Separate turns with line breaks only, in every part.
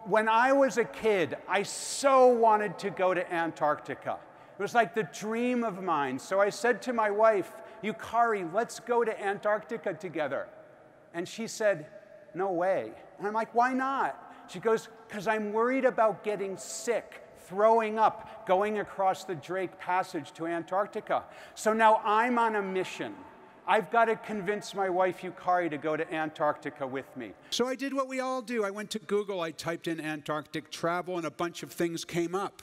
When I was a kid, I so wanted to go to Antarctica. It was like the dream of mine. So I said to my wife, Yukari, let's go to Antarctica together. And she said, no way. And I'm like, why not? She goes, because I'm worried about getting sick, throwing up, going across the Drake Passage to Antarctica. So now I'm on a mission. I've got to convince my wife, Yukari, to go to Antarctica with me. So I did what we all do. I went to Google, I typed in Antarctic travel, and a bunch of things came up.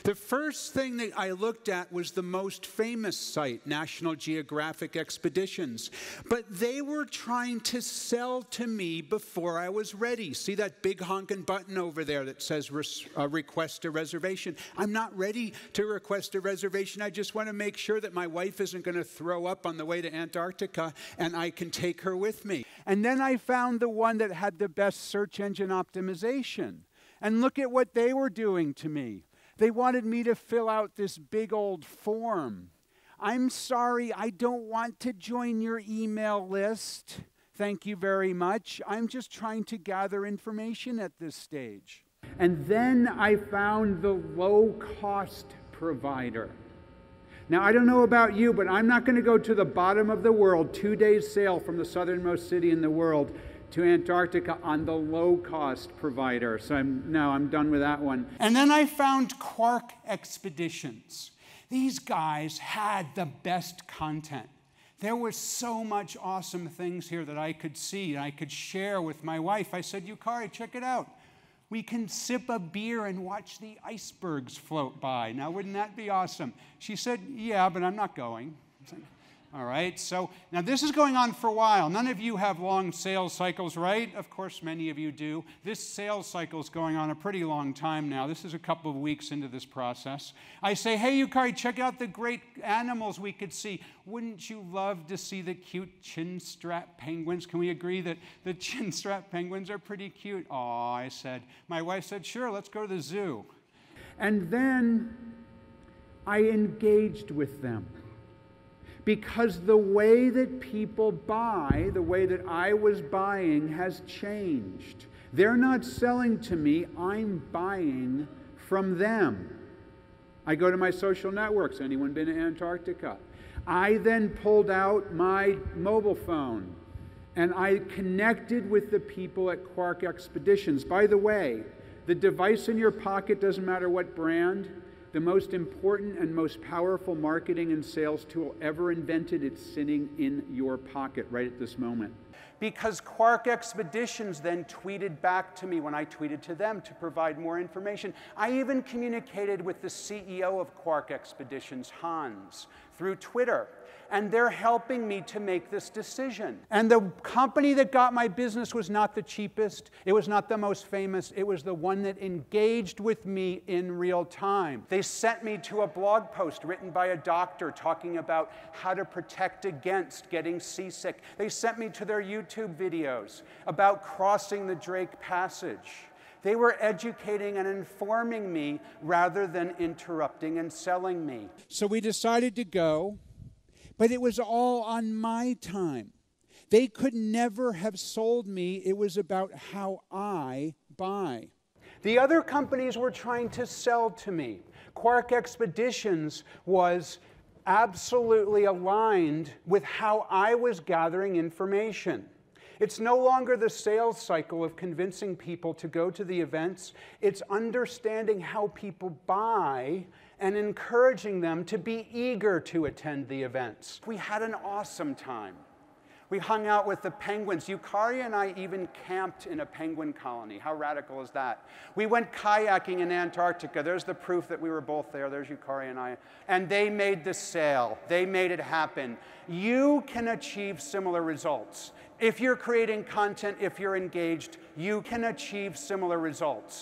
The first thing that I looked at was the most famous site, National Geographic Expeditions. But they were trying to sell to me before I was ready. See that big honking button over there that says request a reservation? I'm not ready to request a reservation. I just want to make sure that my wife isn't going to throw up on the way to Antarctica and I can take her with me. And then I found the one that had the best search engine optimization. And look at what they were doing to me. They wanted me to fill out this big old form. I'm sorry, I don't want to join your email list. Thank you very much. I'm just trying to gather information at this stage. And then I found the low-cost provider. Now, I don't know about you, but I'm not going to go to the bottom of the world, 2 days sail from the southernmost city in the world, to Antarctica on the low-cost provider. So I'm done with that one. And then I found Quark Expeditions. These guys had the best content. There was so much awesome things here that I could see, and I could share with my wife. I said, Yukari, check it out. We can sip a beer and watch the icebergs float by. Now, wouldn't that be awesome? She said, yeah, but I'm not going. All right, so now this is going on for a while. None of you have long sales cycles, right? Of course, many of you do. This sales cycle is going on a pretty long time now. This is a couple of weeks into this process. I say, hey, Yukari, check out the great animals we could see. Wouldn't you love to see the cute chin-strap penguins? Can we agree that the chin-strap penguins are pretty cute? Oh, I said. My wife said, sure, let's go to the zoo. And then I engaged with them. Because the way that people buy, the way that I was buying has changed. They're not selling to me, I'm buying from them. I go to my social networks. Anyone been to Antarctica? I then pulled out my mobile phone and I connected with the people at Quark Expeditions. By the way, the device in your pocket doesn't matter what brand. The most important and most powerful marketing and sales tool ever invented, it's sitting in your pocket right at this moment. Because Quark Expeditions then tweeted back to me when I tweeted to them to provide more information. I even communicated with the CEO of Quark Expeditions, Hans, through Twitter. And they're helping me to make this decision. And the company that got my business was not the cheapest. It was not the most famous. It was the one that engaged with me in real time. They sent me to a blog post written by a doctor talking about how to protect against getting seasick. They sent me to their YouTube videos about crossing the Drake Passage. They were educating and informing me rather than interrupting and selling me. So we decided to go. But it was all on my time. They could never have sold me. It was about how I buy. The other companies were trying to sell to me. Quark Expeditions was absolutely aligned with how I was gathering information. It's no longer the sales cycle of convincing people to go to the events. It's understanding how people buy and encouraging them to be eager to attend the events. We had an awesome time. We hung out with the penguins. Yukari and I even camped in a penguin colony. How radical is that? We went kayaking in Antarctica. There's the proof that we were both there. There's Yukari and I. And they made the sail. They made it happen. You can achieve similar results. If you're creating content, if you're engaged, you can achieve similar results.